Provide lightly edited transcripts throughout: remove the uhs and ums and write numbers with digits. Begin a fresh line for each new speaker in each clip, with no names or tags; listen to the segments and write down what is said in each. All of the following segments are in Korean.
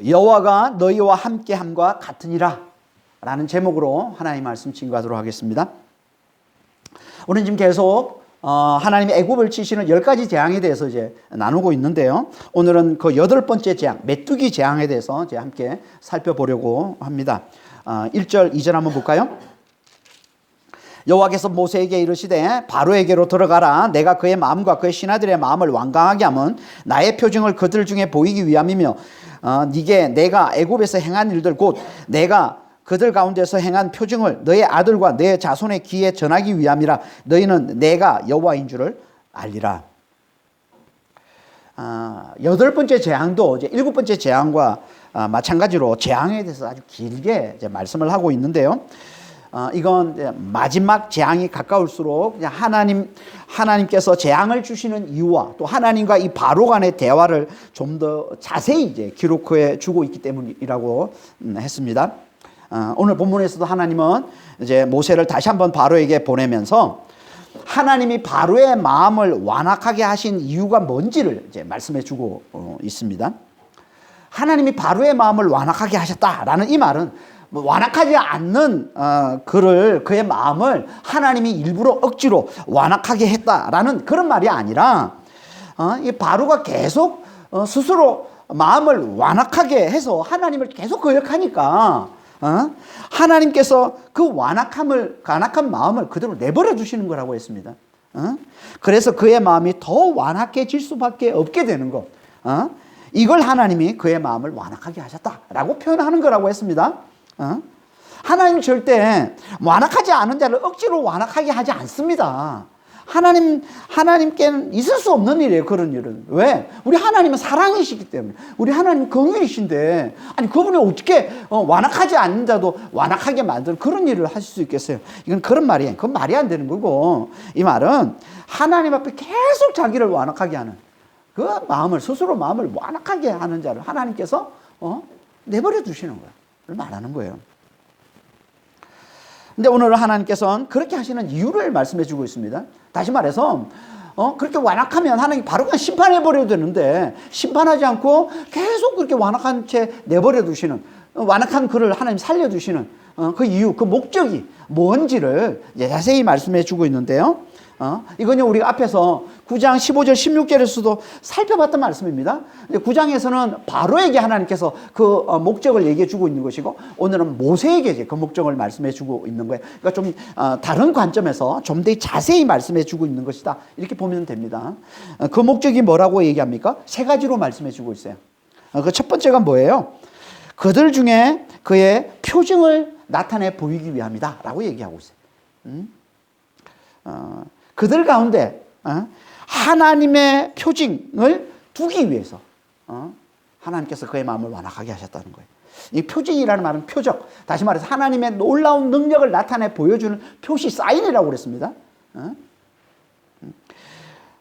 여호와가 너희와 함께함과 같으니라 라는 제목으로 하나님 말씀 증거하도록 하겠습니다. 우리는 지금 계속 하나님이 애굽을 치시는 10가지 재앙에 대해서 이제 나누고 있는데요. 오늘은 그 8번째 재앙, 메뚜기 재앙에 대해서 이제 함께 살펴보려고 합니다. 1절, 2절 한번 볼까요? 여호와께서 모세에게 이르시되 바로에게로 들어가라. 내가 그의 마음과 그의 신하들의 마음을 완강하게 하면 나의 표징을 그들 중에 보이기 위함이며 내가 애굽에서 행한 일들 곧 내가 그들 가운데서 행한 표징을 너의 아들과 내 자손의 귀에 전하기 위함이라. 너희는 내가 여호와인 줄을 알리라. 8번째 재앙도 이제 7번째 재앙과 마찬가지로 재앙에 대해서 아주 길게 이제 말씀을 하고 있는데요. 이건 마지막 재앙이 가까울수록 하나님께서 재앙을 주시는 이유와 또 하나님과 이 바로 간의 대화를 좀 더 자세히 이제 기록해 주고 있기 때문이라고 했습니다. 오늘 본문에서도 하나님은 이제 모세를 다시 한번 바로에게 보내면서 하나님이 바로의 마음을 완악하게 하신 이유가 뭔지를 이제 말씀해 주고 있습니다. 하나님이 바로의 마음을 완악하게 하셨다라는 이 말은 완악하지 않는 그의 마음을 하나님이 일부러 억지로 완악하게 했다라는 그런 말이 아니라 이 바로가 계속 스스로 마음을 완악하게 해서 하나님을 계속 거역하니까 하나님께서 그 완악한 마음을 그대로 내버려 두시는 거라고 했습니다. 그래서 그의 마음이 더 완악해질 수밖에 없게 되는 것. 이걸 하나님이 그의 마음을 완악하게 하셨다라고 표현하는 거라고 했습니다. 하나님 절대 완악하지 않은 자를 억지로 완악하게 하지 않습니다. 하나님께는 있을 수 없는 일이에요. 그런 일은. 왜? 우리 하나님은 사랑이시기 때문에. 우리 하나님은 긍휼이신데 아니 그분이 어떻게 완악하지 않는 자도 완악하게 만드는 그런 일을 하실 수 있겠어요? 이건 그런 말이에요. 그건 말이 안 되는 거고, 이 말은 하나님 앞에 계속 자기를 완악하게 하는 그 마음을, 스스로 마음을 완악하게 하는 자를 하나님께서 내버려 두시는 거예요. 말하는 거예요. 근데 오늘 하나님께서는 그렇게 하시는 이유를 말씀해 주고 있습니다. 다시 말해서 그렇게 완악하면 하나님이 바로 그냥 심판해 버려야 되는데 심판하지 않고 계속 그렇게 완악한 채 내버려 두시는, 완악한 그를 하나님 살려 두시는 그 이유, 그 목적이 뭔지를 자세히 말씀해 주고 있는데요. 이건요, 우리가 앞에서 9장 15절 16절에서도 살펴봤던 말씀입니다. 9장에서는 바로에게 하나님께서 그 목적을 얘기해 주고 있는 것이고, 오늘은 모세에게 이제 그 목적을 말씀해 주고 있는 거예요. 그러니까 좀 다른 관점에서 좀 더 자세히 말씀해 주고 있는 것이다, 이렇게 보면 됩니다. 그 목적이 뭐라고 얘기합니까? 3가지로 말씀해 주고 있어요. 그 첫 번째가 뭐예요? 그들 중에 그의 표징을 나타내 보이기 위함이다 라고 얘기하고 있어요. 그들 가운데 하나님의 표징을 두기 위해서 하나님께서 그의 마음을 완악하게 하셨다는 거예요. 이 표징이라는 말은 표적, 다시 말해서 하나님의 놀라운 능력을 나타내 보여주는 표시, 사인이라고 그랬습니다.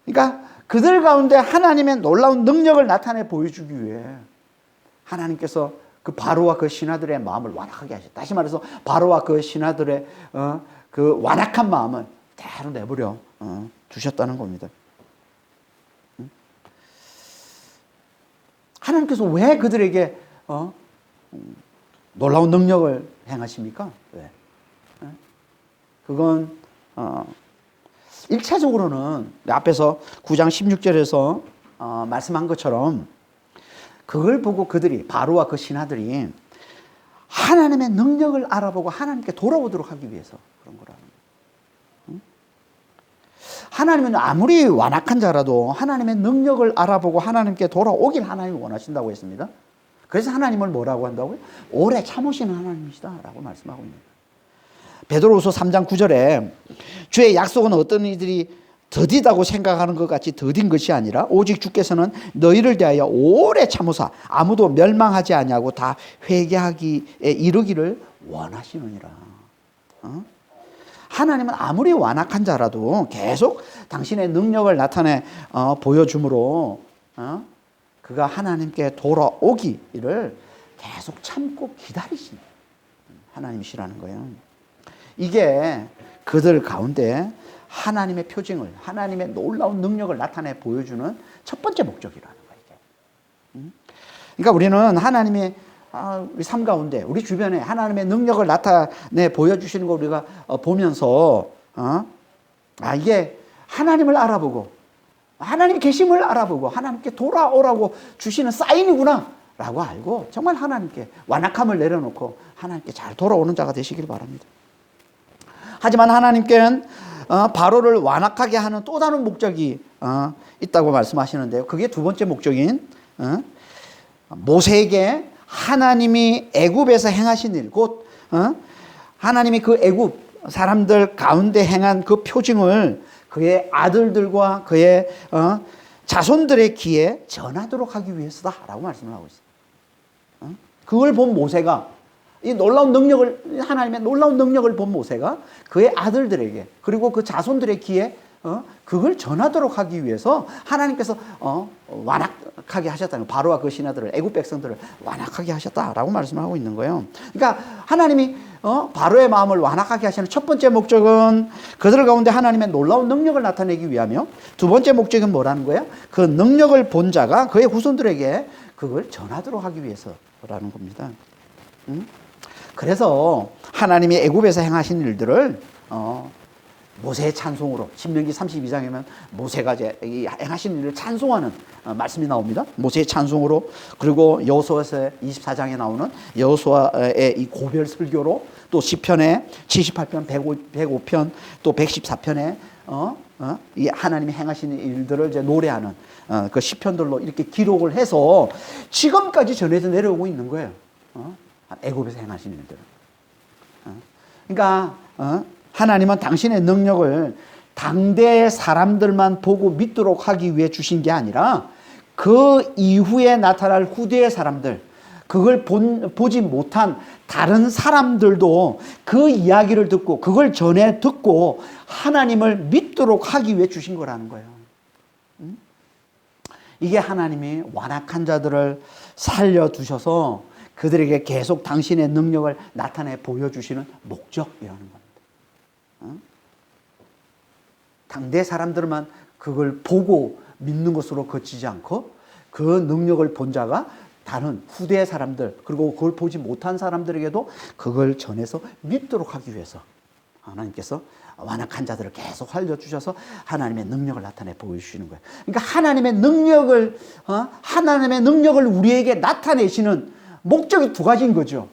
그러니까 그들 가운데 하나님의 놀라운 능력을 나타내 보여주기 위해 하나님께서 그 바로와 그 신하들의 마음을 완악하게 하셨다. 다시 말해서 바로와 그 신하들의 그 완악한 마음을 대로 내버려 두셨다는 겁니다. 하나님께서 왜 그들에게 놀라운 능력을 행하십니까? 왜? 그건 1차적으로는 앞에서 9장 16절에서 말씀한 것처럼 그걸 보고 그들이, 바로와 그 신하들이 하나님의 능력을 알아보고 하나님께 돌아오도록 하기 위해서 그런 거라는 거예요. 하나님은 아무리 완악한 자라도 하나님의 능력을 알아보고 하나님께 돌아오길 하나님이 원하신다고 했습니다. 그래서 하나님을 뭐라고 한다고요? 오래 참으시는 하나님이시다 라고 말씀하고 있는 거예요. 베드로후서 3장 9절에 주의 약속은 어떤 이들이 더디다고 생각하는 것 같이 더딘 것이 아니라 오직 주께서는 너희를 대하여 오래 참으사 아무도 멸망하지 아니하고 다 회개하기에 이르기를 원하시느니라. 하나님은 아무리 완악한 자라도 계속 당신의 능력을 나타내 보여줌으로 그가 하나님께 돌아오기를 계속 참고 기다리시는 하나님이시라는 거예요. 이게 그들 가운데 하나님의 표징을, 하나님의 놀라운 능력을 나타내 보여주는 첫 번째 목적이라는 거예요. 그러니까 우리는 하나님의 우리 삶 가운데 우리 주변에 하나님의 능력을 나타내 보여주시는 거 우리가 보면서 이게 하나님을 알아보고 하나님 계심을 알아보고 하나님께 돌아오라고 주시는 사인이구나 라고 알고 정말 하나님께 완악함을 내려놓고 하나님께 잘 돌아오는 자가 되시길 바랍니다. 하지만 하나님께는 바로를 완악하게 하는 또 다른 목적이 있다고 말씀하시는데요. 그게 두 번째 목적인 모세에게 하나님이 애굽에서 행하신 일, 곧 하나님이 그 애굽 사람들 가운데 행한 그 표징을 그의 아들들과 그의 자손들의 귀에 전하도록 하기 위해서다라고 말씀을 하고 있어요. 그걸 본 모세가 이 놀라운 능력을 하나님의 놀라운 능력을 본 모세가 그의 아들들에게 그리고 그 자손들의 귀에 그걸 전하도록 하기 위해서 하나님께서 완악하게 하셨다는 바로와 그 신하들을 애굽 백성들을 완악하게 하셨다라고 말씀을 하고 있는 거예요. 그러니까 하나님이 바로의 마음을 완악하게 하시는 첫 번째 목적은 그들 가운데 하나님의 놀라운 능력을 나타내기 위하며 두 번째 목적은 뭐라는 거예요? 그 능력을 본 자가 그의 후손들에게 그걸 전하도록 하기 위해서라는 겁니다. 그래서 하나님이 애굽에서 행하신 일들을 모세의 찬송으로 신명기 32장에면 모세가 이제 이 행하신 일을 찬송하는 말씀이 나옵니다. 모세의 찬송으로 그리고 여호수아서 24장에 나오는 여호수아의 이 고별 설교로 또 시편에 78편, 105편 또 114편에 이 하나님이 행하신 일들을 이제 노래하는 그 시편들로 이렇게 기록을 해서 지금까지 전해져 내려오고 있는 거예요. 애굽에서 행하신 일들. 그러니까 하나님은 당신의 능력을 당대의 사람들만 보고 믿도록 하기 위해 주신 게 아니라 그 이후에 나타날 후대의 사람들, 그걸 보지 못한 다른 사람들도 그 이야기를 듣고 그걸 전해 듣고 하나님을 믿도록 하기 위해 주신 거라는 거예요. 이게 하나님이 완악한 자들을 살려두셔서 그들에게 계속 당신의 능력을 나타내 보여주시는 목적이라는 겁니다. 당대 사람들만 그걸 보고 믿는 것으로 그치지 않고 그 능력을 본 자가 다른 후대 사람들 그리고 그걸 보지 못한 사람들에게도 그걸 전해서 믿도록 하기 위해서 하나님께서 완악한 자들을 계속 살려주셔서 하나님의 능력을 나타내 보여주시는 거예요. 그러니까 하나님의 능력을 우리에게 나타내시는 목적이 두 가지인 거죠.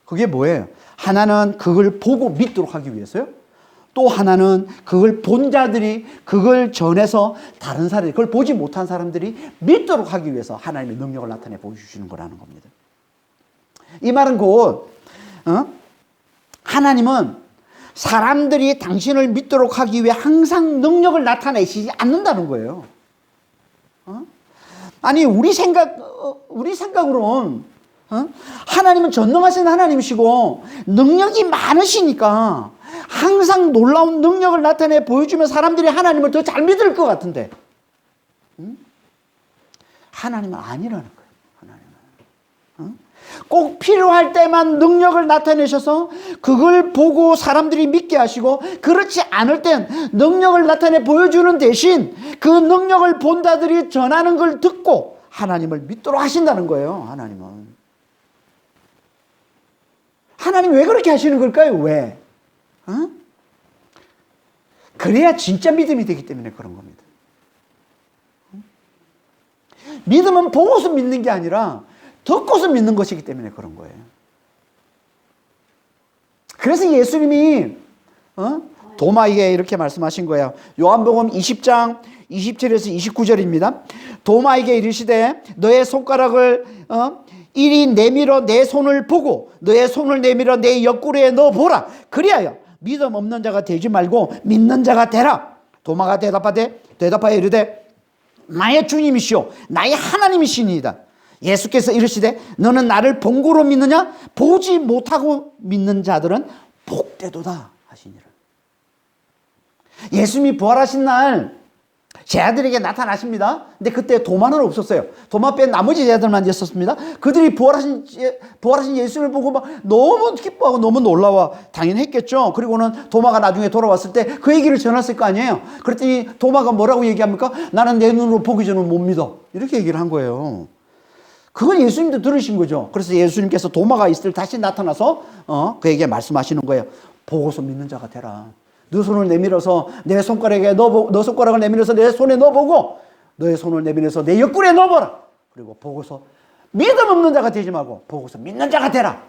그게 뭐예요? 하나는 그걸 보고 믿도록 하기 위해서요. 또 하나는 그걸 본 자들이 그걸 전해서 다른 사람들이 그걸 보지 못한 사람들이 믿도록 하기 위해서 하나님의 능력을 나타내 보여주시는 거라는 겁니다. 이 말은 곧 하나님은 사람들이 당신을 믿도록 하기 위해 항상 능력을 나타내시지 않는다는 거예요. 아니 우리 생각으로는 하나님은 전능하신 하나님이시고 능력이 많으시니까 항상 놀라운 능력을 나타내 보여주면 사람들이 하나님을 더 잘 믿을 것 같은데 하나님은 아니라는 거예요. 하나님은 꼭 필요할 때만 능력을 나타내셔서 그걸 보고 사람들이 믿게 하시고 그렇지 않을 땐 능력을 나타내 보여주는 대신 그 능력을 본 자들이 전하는 걸 듣고 하나님을 믿도록 하신다는 거예요. 하나님 왜 그렇게 하시는 걸까요? 왜? 그래야 진짜 믿음이 되기 때문에 그런 겁니다. 믿음은 보고서 믿는 게 아니라 듣고서 믿는 것이기 때문에 그런 거예요. 그래서 예수님이 도마에게 이렇게 말씀하신 거예요. 요한복음 20장 27에서 29절입니다. 도마에게 이르시되 너의 손가락을 이리 내밀어 내 손을 보고 너의 손을 내밀어 내 옆구리에 넣어보라. 그리하여 믿음 없는 자가 되지 말고 믿는 자가 되라. 도마가 대답하여 이르되 나의 주님이시오 나의 하나님이시니이다. 예수께서 이르시되 너는 나를 본고로 믿느냐? 보지 못하고 믿는 자들은 복되도다 하시니라. 예수님이 부활하신 날 제자들에게 나타나십니다. 근데 그때 도마는 없었어요. 도마 뺀 나머지 제자들만 있었습니다. 그들이 부활하신 예수를 보고 막 너무 기뻐하고 너무 놀라워 당연했겠죠. 그리고는 도마가 나중에 돌아왔을 때 그 얘기를 전했을 거 아니에요. 그랬더니 도마가 뭐라고 얘기합니까? 나는 내 눈으로 보기 전에 못 믿어. 이렇게 얘기를 한 거예요. 그걸 예수님도 들으신 거죠. 그래서 예수님께서 도마가 있을 때 다시 나타나서 그에게 말씀하시는 거예요. 보고서 믿는 자가 되라. 너 손을 내밀어서 내 손가락에 너 손가락을 내밀어서 내 손에 넣어보고 너의 손을 내밀어서 내 옆구리에 넣어보라. 그리고 보고서 믿음 없는 자가 되지 말고 보고서 믿는 자가 되라.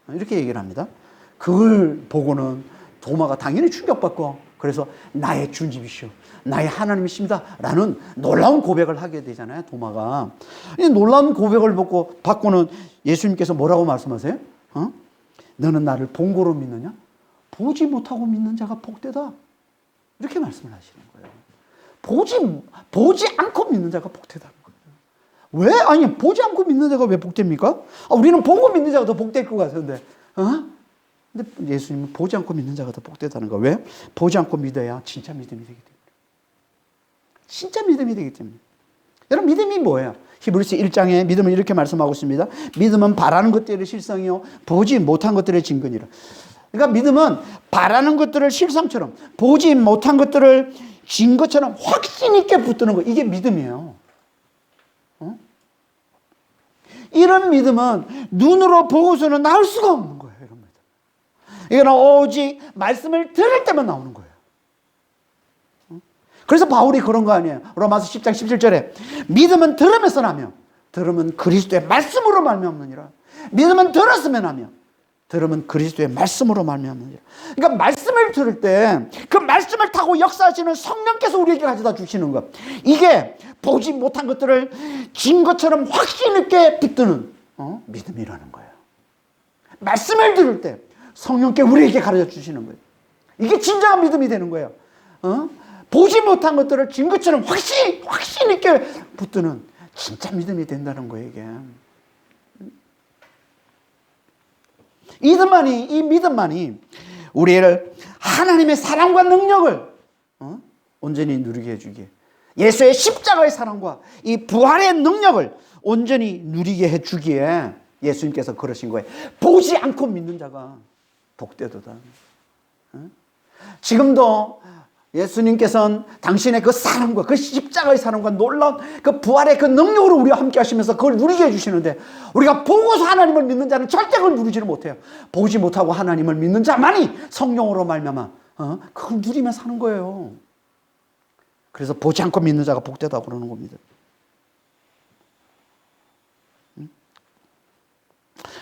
이렇게 얘기를 합니다. 그걸 보고는 도마가 당연히 충격받고 그래서 나의 주님이시오, 나의 하나님이십니다 라는 놀라운 고백을 하게 되잖아요. 도마가 이 놀라운 고백을 받고는 예수님께서 뭐라고 말씀하세요? 너는 나를 본 거로 믿느냐? 보지 못하고 믿는 자가 복되다. 이렇게 말씀을 하시는 거예요. 보지 않고 믿는 자가 복되다는 거예요. 왜? 아니, 보지 않고 믿는 자가 왜 복됩니까? 우리는 보고 믿는 자가 더 복될 것 같은데. 근데 예수님은 보지 않고 믿는 자가 더 복되다는 거예요. 왜? 보지 않고 믿어야 진짜 믿음이 되기 때문에. 진짜 믿음이 되기 때문에. 여러분, 믿음이 뭐예요? 히브리서 1장에 믿음은 이렇게 말씀하고 있습니다. 믿음은 바라는 것들의 실상이요 보지 못한 것들의 증거니라. 그러니까 믿음은 바라는 것들을 실상처럼 보지 못한 것들을 증거처럼 확신 있게 붙드는 거. 이게 믿음이에요. 이런 믿음은 눈으로 보고서는 나올 수가 없는 거예요. 이런 믿음. 이거는 오직 말씀을 들을 때만 나오는 거예요. 그래서 바울이 그런 거 아니에요. 로마서 10장 17절에 믿음은 들으면서 나며 들으면 그리스도의 말씀으로 말미암느니라. 믿음은 들었으면 하며 들으면 그리스도의 말씀으로 말미암느니라. 그러니까 말씀을 들을 때 그 말씀을 타고 역사하시는 성령께서 우리에게 가져다 주시는 것, 이게 보지 못한 것들을 증거처럼 확신 있게 붙드는 믿음이라는 거예요. 말씀을 들을 때 성령께 우리에게 가르쳐 주시는 거예요. 이게 진정한 믿음이 되는 거예요. 보지 못한 것들을 증거처럼 확신 있게 붙드는 진짜 믿음이 된다는 거예요, 이게. 이 믿음만이 우리를 하나님의 사랑과 능력을 온전히 누리게 해주기에, 예수의 십자가의 사랑과 이 부활의 능력을 온전히 누리게 해주기에 예수님께서 그러신 거예요. 보지 않고 믿는 자가 복되도다. 지금도 예수님께서는 당신의 그 사랑과 그 십자가의 사랑과 놀라운 그 부활의 그 능력으로 우리와 함께 하시면서 그걸 누리게 해주시는데, 우리가 보고서 하나님을 믿는 자는 절대 그걸 누리지를 못해요. 보지 못하고 하나님을 믿는 자만이 성령으로 말미암아 그걸 누리며 사는 거예요. 그래서 보지 않고 믿는 자가 복되다고 그러는 겁니다.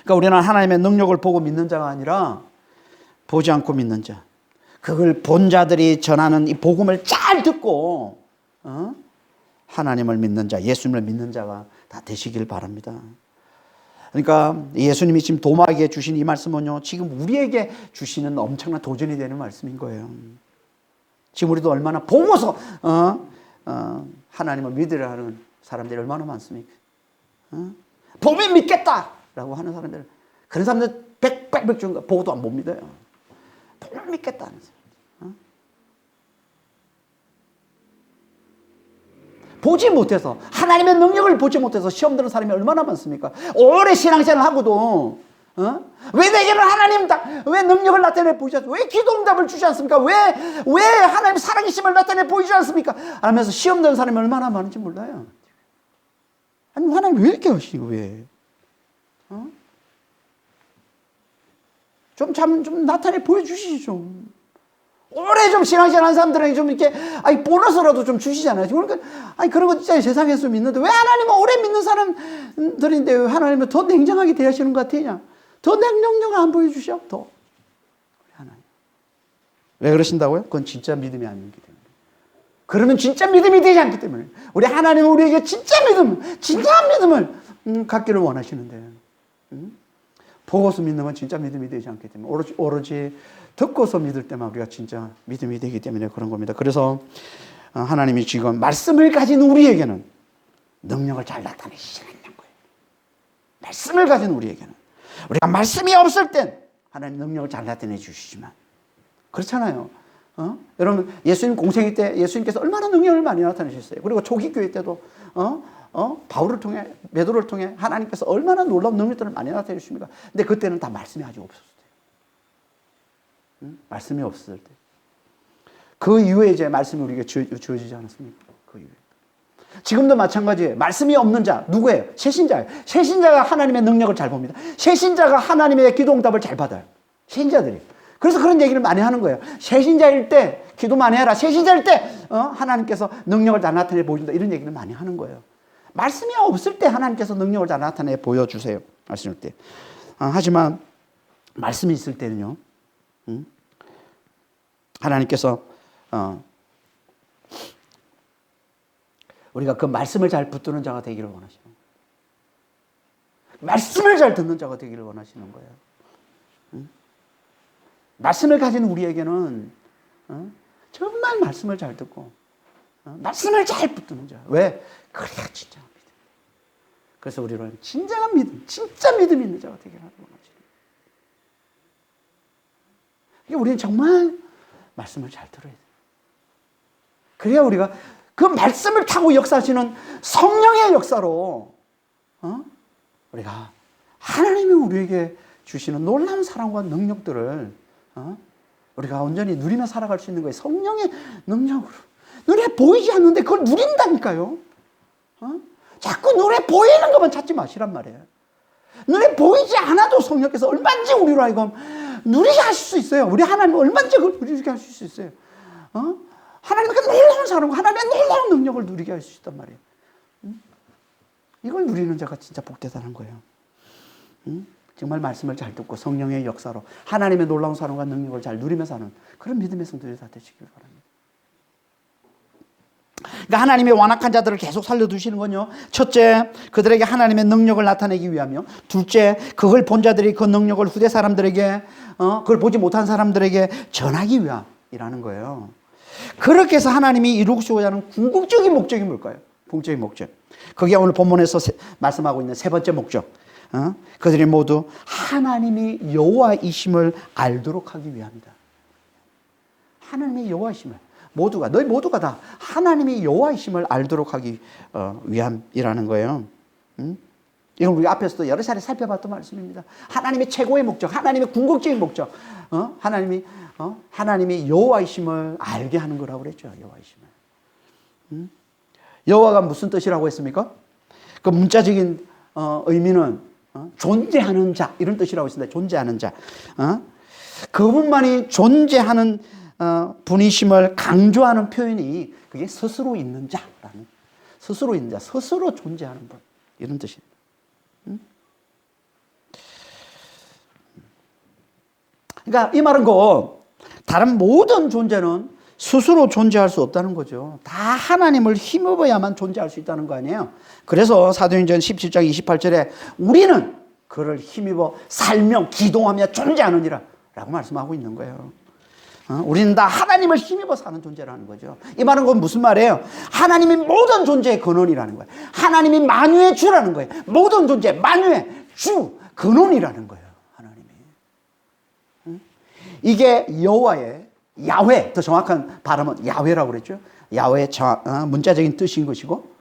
그러니까 우리는 하나님의 능력을 보고 믿는 자가 아니라 보지 않고 믿는 자, 그걸 본 자들이 전하는 이 복음을 잘 듣고 하나님을 믿는 자, 예수님을 믿는 자가 다 되시길 바랍니다. 그러니까 예수님이 지금 도마에게 주신 이 말씀은요, 지금 우리에게 주시는 엄청난 도전이 되는 말씀인 거예요. 지금 우리도 얼마나 보고서 하나님을 믿으려 하는 사람들이 얼마나 많습니까? 보면 믿겠다라고 하는 사람들, 그런 사람들 100% 중 보고도 못 믿어요. 보면 믿겠다는 사람. 보지 못해서, 하나님의 능력을 보지 못해서 시험 드는 사람이 얼마나 많습니까? 오래 신앙생활을 하고도 왜 내게는 하나님 왜 능력을 나타내 보이지 않습니까? 왜 기도응답을 주지 않습니까? 왜 하나님 살아계심을 나타내 보이지 않습니까? 하면서 시험 드는 사람이 얼마나 많은지 몰라요. 아니, 하나님 왜 이렇게 하시고 왜? 좀 나타내 보여주시지 좀. 오래 좀 신앙생활 한 사람들에게 좀 이렇게, 보너스라도 좀 주시잖아요. 그러니까, 그런 거 진짜 세상에서 믿는데, 왜 하나님은 오래 믿는 사람들인데, 왜 하나님은 더 냉정하게 대하시는 것 같으냐? 더 냉정하게 안 보여주셔? 더. 하나님. 왜 그러신다고요? 그건 진짜 믿음이 아니기 때문에. 그러면 진짜 믿음이 되지 않기 때문에. 우리 하나님은 우리에게 진짜 믿음을 갖기를 원하시는데. 보고서 믿는 건 진짜 믿음이 되지 않기 때문에, 오로지 듣고서 믿을 때만 우리가 진짜 믿음이 되기 때문에 그런 겁니다. 그래서 하나님이 지금 말씀을 가진 우리에게는 능력을 잘 나타내시는 거예요. 말씀을 가진 우리에게는. 우리가 말씀이 없을 땐 하나님 능력을 잘 나타내 주시지만, 그렇잖아요. 여러분, 예수님 공생일 때 예수님께서 얼마나 능력을 많이 나타내셨어요. 그리고 초기 교회 때도 바울을 통해, 베드로를 통해 하나님께서 얼마나 놀라운 능력들을 많이 나타내 주십니까? 근데 그때는 다 말씀이 아직 없었을 때. 말씀이 없을 때. 그 이후에 이제 말씀이 우리에게 주어지지 않았습니까? 그 이후에. 지금도 마찬가지예요. 말씀이 없는 자 누구예요? 새신자예요. 새신자가 하나님의 능력을 잘 봅니다. 새신자가 하나님의 기도 응답을 잘 받아요. 새신자들이. 그래서 그런 얘기를 많이 하는 거예요. 새신자일 때 기도 많이 해라. 새신자일 때 하나님께서 능력을 다 나타내 보여준다. 이런 얘기를 많이 하는 거예요. 말씀이 없을 때 하나님께서 능력을 다 나타내 보여주세요. 말씀일 때. 하지만 말씀이 있을 때는요. 하나님께서 우리가 그 말씀을 잘 붙드는 자가 되기를 원하시는 거예요. 말씀을 잘 듣는 자가 되기를 원하시는 거예요. 말씀을 가진 우리에게는 정말 말씀을 잘 듣고 말씀을 잘 붙드는 자. 왜? 그래야 진짜 믿음. 그래서 우리는 진정한 믿음, 진짜 믿음 있는 자가 되기를 원하시는 거예요. 우리는 정말 말씀을 잘 들어야 돼요. 그래야 우리가 그 말씀을 타고 역사하시는 성령의 역사로 우리가 하나님이 우리에게 주시는 놀라운 사랑과 능력들을 우리가 온전히 누리며 살아갈 수 있는 거예요. 성령의 능력으로. 눈에 보이지 않는데 그걸 누린다니까요. 자꾸 눈에 보이는 것만 찾지 마시란 말이에요. 눈에 보이지 않아도 성령께서 얼마든지 우리로 하여금 누리게 하실 수 있어요. 우리 하나님 얼마든지 그걸 누리게 하실 수 있어요. 하나님의 놀라운 사랑과 하나님의 놀라운 능력을 누리게 할 수 있단 말이에요. 이걸 누리는 자가 진짜 복되다는 거예요. 정말 말씀을 잘 듣고 성령의 역사로 하나님의 놀라운 사랑과 능력을 잘 누리며 사는 그런 믿음의 성도들이 다 되시길 바랍니다. 그러니까 하나님의 완악한 자들을 계속 살려두시는 건요. 첫째, 그들에게 하나님의 능력을 나타내기 위하며, 둘째, 그걸 본 자들이 그 능력을 후대 사람들에게, 그걸 보지 못한 사람들에게 전하기 위함이라는 거예요. 그렇게 해서 하나님이 이루시고자 하는 궁극적인 목적이 뭘까요? 궁극적인 목적. 그게 오늘 본문에서 말씀하고 있는 세 번째 목적. 그들이 모두 하나님이 여호와이심을 알도록 하기 위함이다. 하나님의 여호와이심을 모두가, 너희 모두가 다 하나님이 여호와이심을 알도록 하기 위함이라는 거예요. 이건 우리 앞에서도 여러 차례 살펴봤던 말씀입니다. 하나님의 최고의 목적, 하나님의 궁극적인 목적, 하나님이 여호와이심을 알게 하는 거라고 그랬죠. 여호와이심을. 여호와가 무슨 뜻이라고 했습니까? 그 문자적인 의미는 존재하는 자 이런 뜻이라고 했습니다. 존재하는 자. 그분만이 존재하는 분이심을 강조하는 표현이 그게 스스로 있는 자라는, 스스로 있는 자, 스스로 존재하는 분 이런 뜻입니다. 그러니까 이 말은 다른 모든 존재는 스스로 존재할 수 없다는 거죠. 다 하나님을 힘입어야만 존재할 수 있다는 거 아니에요. 그래서 사도행전 17장 28절에 우리는 그를 힘입어 살며 기도하며 존재하느니라 라고 말씀하고 있는 거예요. 우리는 다 하나님을 힘입어 사는 존재라는 거죠. 이 말은 그건 무슨 말이에요? 하나님이 모든 존재의 근원이라는 거예요. 하나님이 만유의 주라는 거예요. 모든 존재 만유의 주 근원이라는 거예요. 하나님이. 이게 여호와의 야훼, 더 정확한 발음은 야훼라고 그랬죠. 야훼의 문자적인 뜻인 것이고,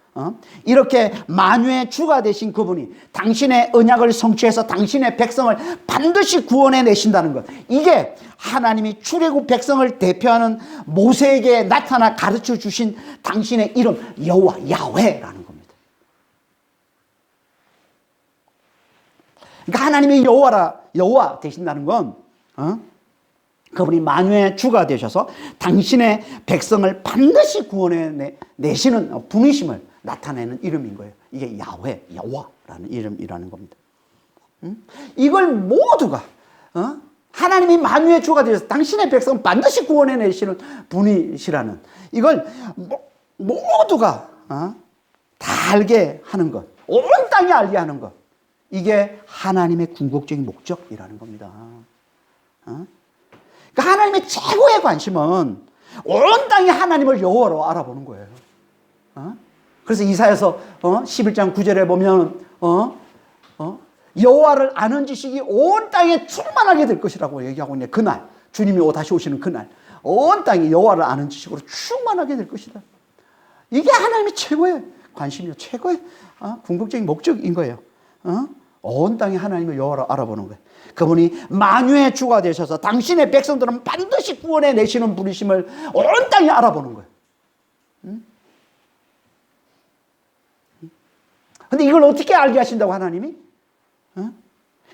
이렇게 만유의 주가 되신 그분이 당신의 언약을 성취해서 당신의 백성을 반드시 구원해 내신다는 것. 이게 하나님이 출애굽 백성을 대표하는 모세에게 나타나 가르쳐 주신 당신의 이름 여호와, 야훼라는 겁니다. 그러니까 하나님이 여호와 되신다는 건 그분이 만유의 주가 되셔서 당신의 백성을 반드시 구원해 내시는 분이심을 나타내는 이름인 거예요. 이게 야훼, 여호와라는 이름이라는 겁니다. 이걸 모두가 하나님이 만유의 주가 되셔서 당신의 백성을 반드시 구원해 내시는 분이시라는 이걸 모두가 다 알게 하는 것, 온 땅이 알게 하는 것, 이게 하나님의 궁극적인 목적이라는 겁니다. 그러니까 하나님의 최고의 관심은 온 땅이 하나님을 여호와로 알아보는 거예요. 그래서 이사야서 11장 9절에 보면 여호와를 아는 지식이 온 땅에 충만하게 될 것이라고 얘기하고 있네. 그날 주님이 다시 오시는 그날 온 땅이 여호와를 아는 지식으로 충만하게 될 것이다. 이게 하나님의 최고의 관심이요, 최고의 궁극적인 목적인 거예요. 온 땅이 하나님을 여호와로 알아보는 거예요. 그분이 만유의 주가 되셔서 당신의 백성들은 반드시 구원해 내시는 분이심을 온 땅이 알아보는 거예요. 근데 이걸 어떻게 알게 하신다고 하나님이?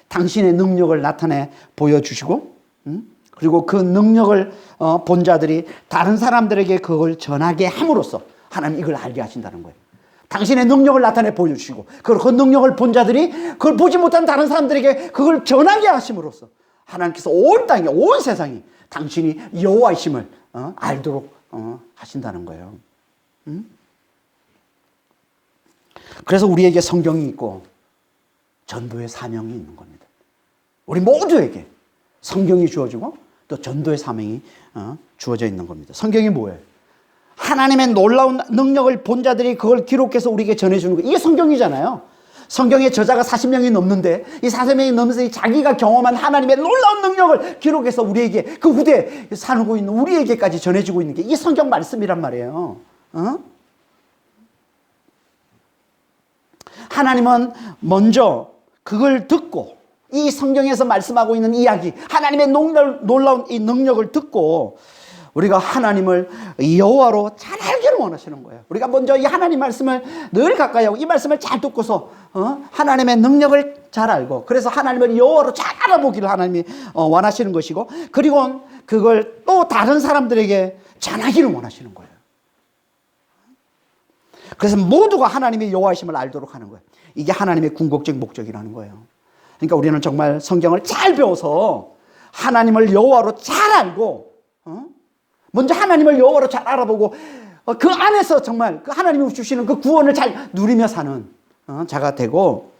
당신의 능력을 나타내 보여주시고, 그리고 그 능력을 본 자들이 다른 사람들에게 그걸 전하게 함으로써 하나님 이걸 알게 하신다는 거예요. 당신의 능력을 나타내 보여주시고, 그 능력을 본 자들이 그걸 보지 못한 다른 사람들에게 그걸 전하게 하심으로써 하나님께서 온 땅에, 온 세상이 당신이 여호와이심을 알도록 하신다는 거예요. 그래서 우리에게 성경이 있고 전도의 사명이 있는 겁니다. 우리 모두에게 성경이 주어지고 또 전도의 사명이 주어져 있는 겁니다. 성경이 뭐예요? 하나님의 놀라운 능력을 본 자들이 그걸 기록해서 우리에게 전해주는 거. 이게 성경이잖아요. 성경의 저자가 40명이 넘는데 이 40명이 넘으면서 자기가 경험한 하나님의 놀라운 능력을 기록해서 우리에게, 그 후대에 살고 있는 우리에게까지 전해주고 있는 게 이게 성경 말씀이란 말이에요. 하나님은 먼저 그걸 듣고, 이 성경에서 말씀하고 있는 이야기, 하나님의 놀라운 이 능력을 듣고 우리가 하나님을 여호와로 잘 알기를 원하시는 거예요. 우리가 먼저 이 하나님 말씀을 늘 가까이 하고 이 말씀을 잘 듣고서 하나님의 능력을 잘 알고, 그래서 하나님을 여호와로 잘 알아보기를 하나님이 원하시는 것이고, 그리고 그걸 또 다른 사람들에게 전하기를 원하시는 거예요. 그래서 모두가 하나님의 여호와이심을 알도록 하는 거예요. 이게 하나님의 궁극적 목적이라는 거예요. 그러니까 우리는 정말 성경을 잘 배워서 하나님을 여호와로 잘 알고, 먼저 하나님을 여호와로 잘 알아보고 그 안에서 정말 그 하나님이 주시는 그 구원을 잘 누리며 사는 자가 되고,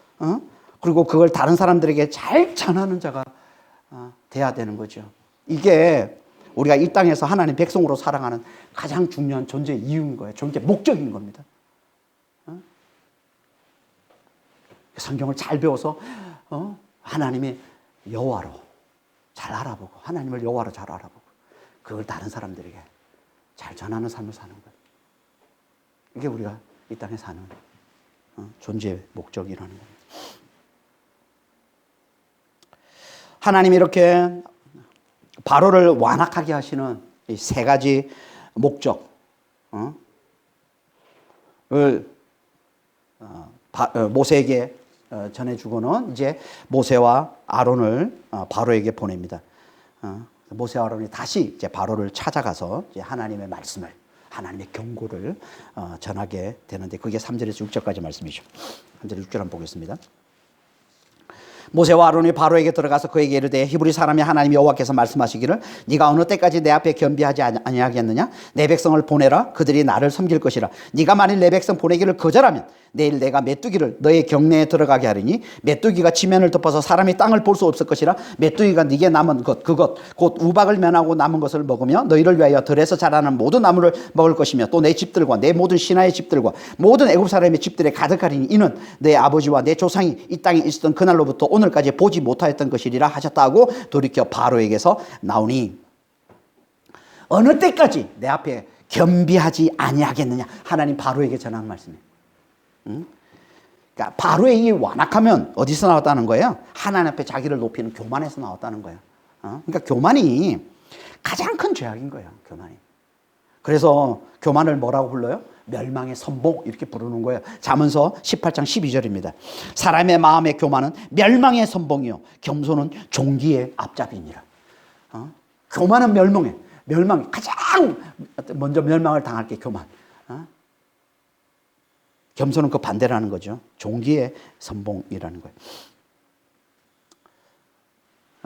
그리고 그걸 다른 사람들에게 잘 전하는 자가 돼야 되는 거죠. 이게 우리가 이 땅에서 하나님 백성으로 살아가는 가장 중요한 존재의 이유인 거예요. 존재 목적인 겁니다. 성경을 잘 배워서 하나님의 여호와로 잘 알아보고, 하나님을 여호와로 잘 알아보고 그걸 다른 사람들에게 잘 전하는 삶을 사는 거예요. 이게 우리가 이 땅에 사는 존재의 목적이라는 겁니다. 하나님이 이렇게 바로를 완악하게 하시는 이 세 가지 목적을 모세에게 전해주고는 이제 모세와 아론을 바로에게 보냅니다. 모세와 아론이 다시 이제 바로를 찾아가서 이제 하나님의 말씀을, 하나님의 경고를 전하게 되는데, 그게 3절에서 6절까지 말씀이죠. 3절 6절 한번 보겠습니다. 모세와 아론이 바로에게 들어가서 그에게 이르되 히브리 사람이 하나님 여호와께서 말씀하시기를 네가 어느 때까지 내 앞에 겸비하지 아니하겠느냐? 내 백성을 보내라. 그들이 나를 섬길 것이라. 네가 만일 내 백성 보내기를 거절하면 내일 내가 메뚜기를 너의 경내에 들어가게 하리니 메뚜기가 지면을 덮어서 사람이 땅을 볼 수 없을 것이라. 메뚜기가 네게 남은 것 그것 곧 우박을 면하고 남은 것을 먹으며 너희를 위하여 들에서 자라는 모든 나무를 먹을 것이며 또 내 집들과 내 모든 신하의 집들과 모든 애굽 사람의 집들에 가득하리니 이는 내 아버지와 내 조상이 이 땅에 있었던 그날로부터 오늘까지 보지 못하였던 것이리라 하셨다 하고 돌이켜 바로에게서 나오니, 어느 때까지 내 앞에 겸비하지 아니하겠느냐? 하나님 바로에게 전하는 말씀이에요. 그러니까 바로의 이 완악하면 어디서 나왔다는 거예요? 하나님 앞에 자기를 높이는 교만에서 나왔다는 거예요. 그러니까 교만이 가장 큰 죄악인 거예요. 교만이. 그래서 교만을 뭐라고 불러요? 멸망의 선봉 이렇게 부르는 거예요. 잠언서 18장 12절입니다. 사람의 마음의 교만은 멸망의 선봉이요 겸손은 종기의 앞잡이니라. 교만은 멸망이 가장 먼저 멸망을 당할 게 교만. 겸손은 그 반대라는 거죠. 종기의 선봉이라는 거예요.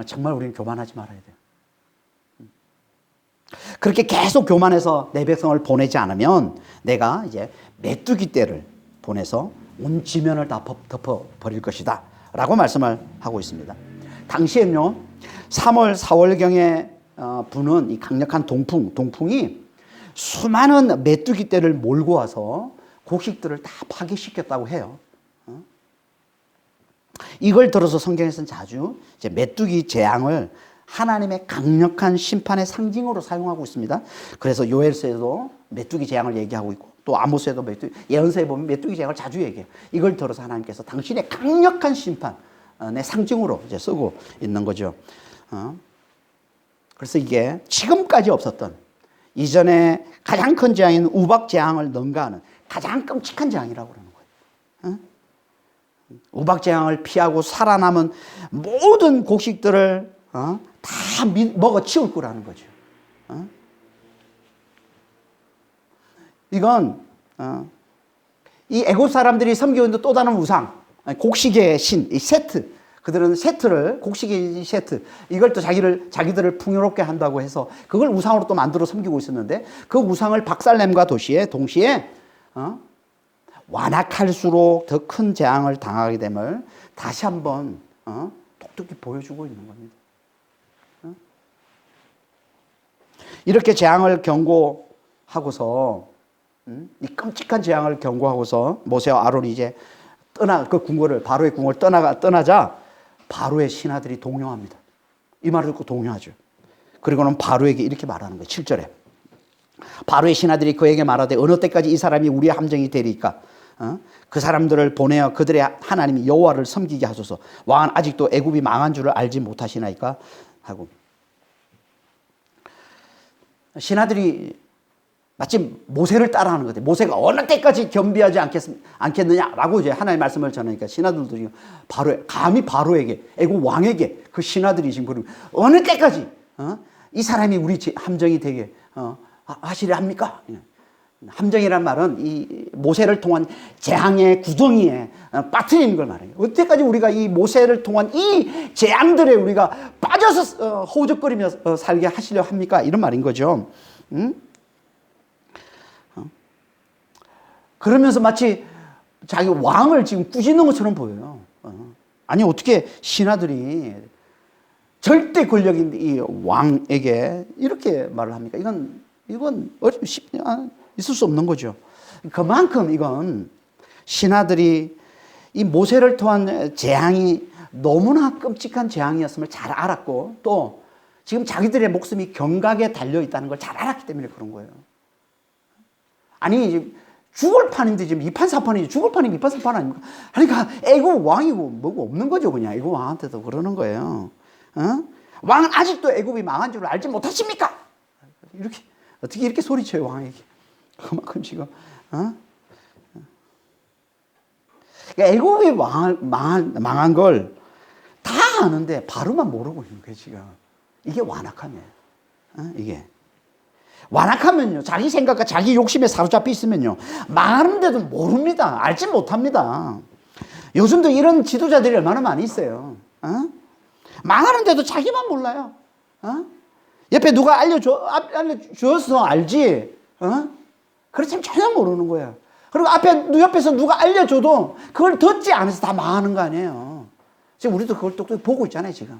정말 우리는 교만하지 말아야 돼요. 그렇게 계속 교만해서 내 백성을 보내지 않으면 내가 이제 메뚜기 떼를 보내서 온 지면을 다 덮어버릴 것이다 라고 말씀을 하고 있습니다. 당시에는요 3월 4월경에 부는 이 강력한 동풍이 수많은 메뚜기 떼를 몰고 와서 곡식들을 다 파괴시켰다고 해요. 이걸 들어서 성경에서는 자주 이제 메뚜기 재앙을 하나님의 강력한 심판의 상징으로 사용하고 있습니다. 그래서 요엘서에도 메뚜기 재앙을 얘기하고 있고 또 아모스에도 예언서에 보면 메뚜기 재앙을 자주 얘기해요. 이걸 들어서 하나님께서 당신의 강력한 심판의 상징으로 이제 쓰고 있는 거죠. 그래서 이게 지금까지 없었던 이전에 가장 큰 재앙인 우박 재앙을 능가하는 가장 끔찍한 재앙이라고 그러는 거예요. 우박 재앙을 피하고 살아남은 모든 곡식들을 다 먹어 치울 거라는 거죠. 이건 이 애굽 사람들이 섬기고 있는 또 다른 우상, 곡식의 신, 이 세트. 그들은 세트를, 곡식의 세트, 이걸 또 자기들을 풍요롭게 한다고 해서 그걸 우상으로 또 만들어 섬기고 있었는데, 그 우상을 박살냄과 동시에 완악할수록 더 큰 재앙을 당하게 됨을 다시 한번 똑똑히 보여주고 있는 겁니다. 이렇게 재앙을 경고하고서, 이 끔찍한 재앙을 경고하고서 모세와 아론이 이제 그 궁궐을, 바로의 궁궐을 떠나자 바로의 신하들이 동요합니다. 이 말을 듣고 동요하죠. 그리고는 바로에게 이렇게 말하는 거예요. 7절에 바로의 신하들이 그에게 말하되 어느 때까지 이 사람이 우리의 함정이 되리까? 그 사람들을 보내어 그들의 하나님 여호와를 섬기게 하소서. 왕은 아직도 애굽이 망한 줄을 알지 못하시나이까? 하고, 신하들이 마치 모세를 따라하는 거예요. 모세가 어느 때까지 겸비하지 않겠느냐라고 이제 하나님의 말씀을 전하니까 신하들도 감히 바로에게, 애굽 왕에게 그 신하들이 지금 그러면 어느 때까지 이 사람이 우리 함정이 되게 하시려 합니까? 함정이란 말은 이 모세를 통한 재앙의 구덩이에 빠뜨리는 걸 말해요. 어때까지 우리가 이 모세를 통한 이 재앙들에 우리가 빠져서 허우적거리며 살게 하시려 합니까? 이런 말인 거죠. 그러면서 마치 자기 왕을 지금 꾸짖는 것처럼 보여요. 아니 어떻게 신하들이 절대 권력인 이 왕에게 이렇게 말을 합니까? 이건 있을 수 없는 거죠. 그만큼 이건 신하들이 이 모세를 통한 재앙이 너무나 끔찍한 재앙이었음을 잘 알았고, 또 지금 자기들의 목숨이 경각에 달려 있다는 걸 잘 알았기 때문에 그런 거예요. 아니 죽을 판인데 지금 이판사판이지, 죽을 판이면 이판사판 아닙니까? 그러니까 애굽 왕이고 뭐고 없는 거죠. 그냥 애굽 왕한테도 그러는 거예요. 왕은 아직도 애굽이 망한 줄 알지 못하십니까? 이렇게 어떻게 이렇게 소리쳐요 왕에게? 그만큼 지금 그러니까 애굽이 망한 걸 다 아는데 바로만 모르고 있는 거예요 지금. 이게 완악함이에요. 이게 완악하면요, 자기 생각과 자기 욕심에 사로잡혀 있으면요, 망하는데도 모릅니다. 알지 못합니다. 요즘도 이런 지도자들이 얼마나 많이 있어요. 망하는데도 자기만 몰라요. 옆에 누가 알려줘서 알지, 그렇지만 전혀 모르는 거예요. 그리고 옆에서 누가 알려줘도 그걸 듣지 않아서 다 망하는 거 아니에요. 지금 우리도 그걸 똑똑히 보고 있잖아요, 지금.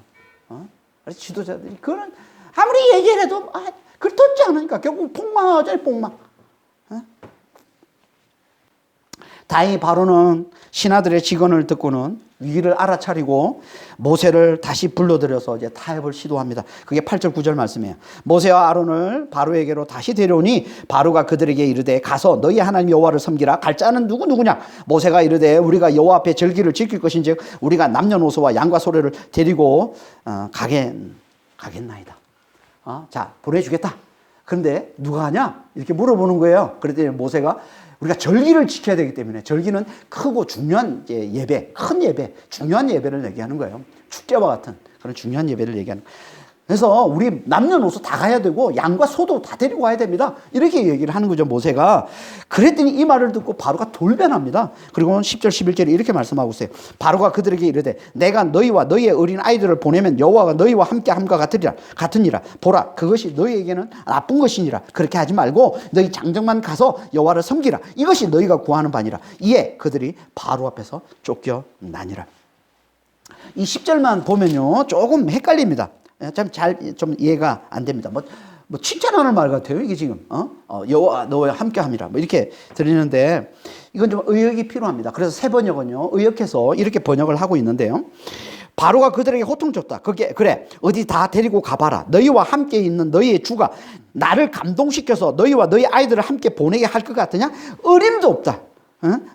그래서 지도자들이, 그건 아무리 얘기를 해도, 그걸 듣지 않으니까 결국 폭망하잖아요, 폭망. 다행히 바로는 신하들의 직언을 듣고는 위기를 알아차리고 모세를 다시 불러들여서 이제 타협을 시도합니다. 그게 8절 9절 말씀이에요. 모세와 아론을 바로에게로 다시 데려오니 바로가 그들에게 이르되 가서 너희 하나님 여호와를 섬기라. 갈 자는 누구냐? 모세가 이르되 우리가 여호와 앞에 절기를 지킬 것인즉 우리가 남녀노소와 양과 소래를 데리고 가겠나이다. 자, 보내주겠다. 그런데 누가 하냐? 이렇게 물어보는 거예요. 그랬더니 모세가 우리가 절기를 지켜야 되기 때문에, 절기는 크고 중요한 예배, 큰 예배, 중요한 예배를 얘기하는 거예요. 축제와 같은 그런 중요한 예배를 얘기하는 거예요. 그래서 우리 남녀노소 다 가야 되고 양과 소도 다 데리고 와야 됩니다. 이렇게 얘기를 하는 거죠, 모세가. 그랬더니 이 말을 듣고 바로가 돌변합니다. 그리고 10절 11절에 이렇게 말씀하고 있어요. 바로가 그들에게 이르되 내가 너희와 너희의 어린 아이들을 보내면 여호와가 너희와 함께 함과 같으니라. 보라, 그것이 너희에게는 나쁜 것이니라. 그렇게 하지 말고 너희 장정만 가서 여호와를 섬기라. 이것이 너희가 구하는 바니라. 이에 그들이 바로 앞에서 쫓겨나니라. 이 10절만 보면요, 조금 헷갈립니다. 좀 이해가 안 됩니다. 뭐 칭찬하는 말 같아요, 이게 지금. 여호와 너와 함께함이라. 뭐 이렇게 들리는데 이건 좀 의역이 필요합니다. 그래서 새 번역은요, 의역해서 이렇게 번역을 하고 있는데요. 바로가 그들에게 호통 줬다. 그래, 어디 다 데리고 가봐라. 너희와 함께 있는 너희의 주가 나를 감동시켜서 너희와 너희 아이들을 함께 보내게 할 것 같으냐? 어림도 없다.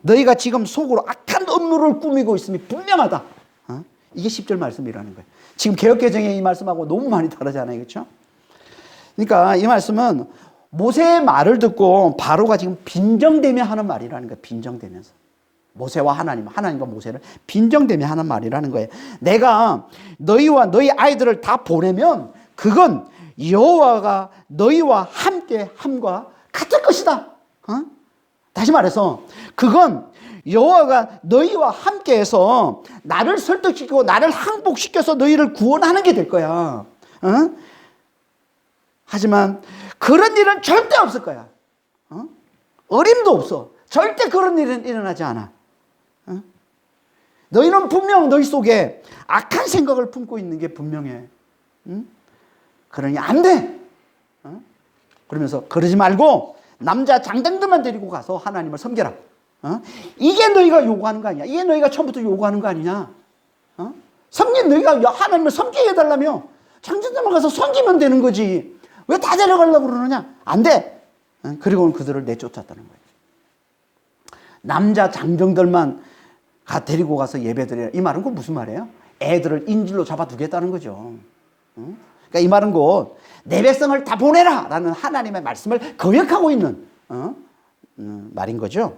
너희가 지금 속으로 악한 음모를 꾸미고 있음이 분명하다. 이게 10절 말씀이라는 거예요. 지금 개역개정의 이 말씀하고 너무 많이 다르잖아요. 그렇죠? 그러니까 이 말씀은 모세의 말을 듣고 바로가 지금 빈정대며 하는 말이라는 거예요. 빈정대면서. 모세와 하나님과 모세를 빈정대며 하는 말이라는 거예요. 내가 너희와 너희 아이들을 다 보내면 그건 여호와가 너희와 함께 함과 같을 것이다. 다시 말해서 그건 여호와가 너희와 함께해서 나를 설득시키고 나를 항복시켜서 너희를 구원하는 게 될 거야. 하지만 그런 일은 절대 없을 거야. 어림도 없어. 절대 그런 일은 일어나지 않아. 너희는 분명 너희 속에 악한 생각을 품고 있는 게 분명해. 그러니 안 돼. 그러면서 그러지 말고 남자 장정들만 데리고 가서 하나님을 섬겨라. 이게 너희가 요구하는 거 아니야? 이게 너희가 처음부터 요구하는 거 아니냐? 섬긴 너희가 하나님을 섬기게 해달라며 장정들만 가서 섬기면 되는 거지. 왜 다 데려가려고 그러느냐? 안 돼. 그리고는 그들을 내쫓았다는 거예요. 남자 장정들만 데리고 가서 예배드려라. 이 말은 그 무슨 말이에요? 애들을 인질로 잡아두겠다는 거죠. 그러니까 이 말은 곧 내 백성을 다 보내라 라는 하나님의 말씀을 거역하고 있는 말인 거죠.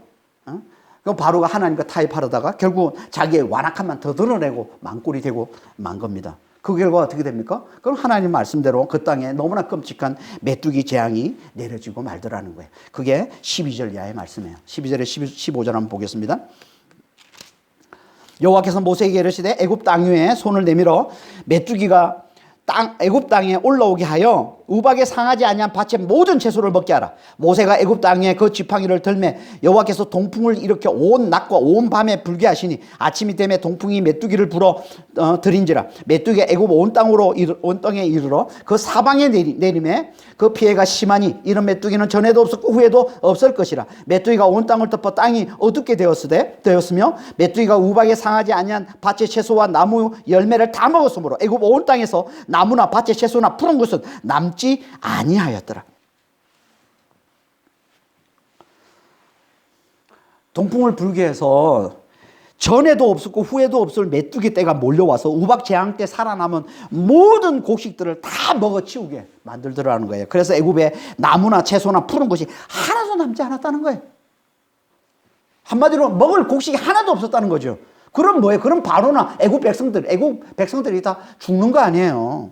그 바로가 하나님과 타협하려다가 결국 자기의 완악함만 더 드러내고 망골이 되고 만 겁니다. 그 결과가 어떻게 됩니까? 그럼 하나님 말씀대로 그 땅에 너무나 끔찍한 메뚜기 재앙이 내려지고 말더라는 거예요. 그게 12절 이하의 말씀이에요. 12절에 15절 한번 보겠습니다. 여호와께서 모세에게 이르시되 애굽 땅 위에 손을 내밀어 메뚜기가 애굽 땅에 올라오게 하여 우박에 상하지 아니한 밭의 모든 채소를 먹게 하라. 모세가 애굽 땅에 그 지팡이를 들매 여호와께서 동풍을 일으켜 온 낮과 온 밤에 불게 하시니 아침이 되매 동풍이 메뚜기를 불어 들인지라. 메뚜기가 애굽 온 땅에 이르러 그 사방에 내림에 그 피해가 심하니 이런 메뚜기는 전에도 없었고 후에도 없을 것이라. 메뚜기가 온 땅을 덮어 땅이 어둡게 되었으며 메뚜기가 우박에 상하지 아니한 밭의 채소와 나무 열매를 다 먹었으므로 애굽 온 땅에서 나무나 밭의 채소나 푸른 것은 남지 아니하였더라. 동풍을 불게 해서 전에도 없었고 후에도 없을 메뚜기 떼가 몰려와서 우박 재앙 때 살아남은 모든 곡식들을 다 먹어치우게 만들더라는 거예요. 그래서 애굽에 나무나 채소나 푸른 것이 하나도 남지 않았다는 거예요. 한마디로 먹을 곡식이 하나도 없었다는 거죠. 그럼 뭐예요? 그럼 바로나 애굽 백성들이 다 죽는 거 아니에요.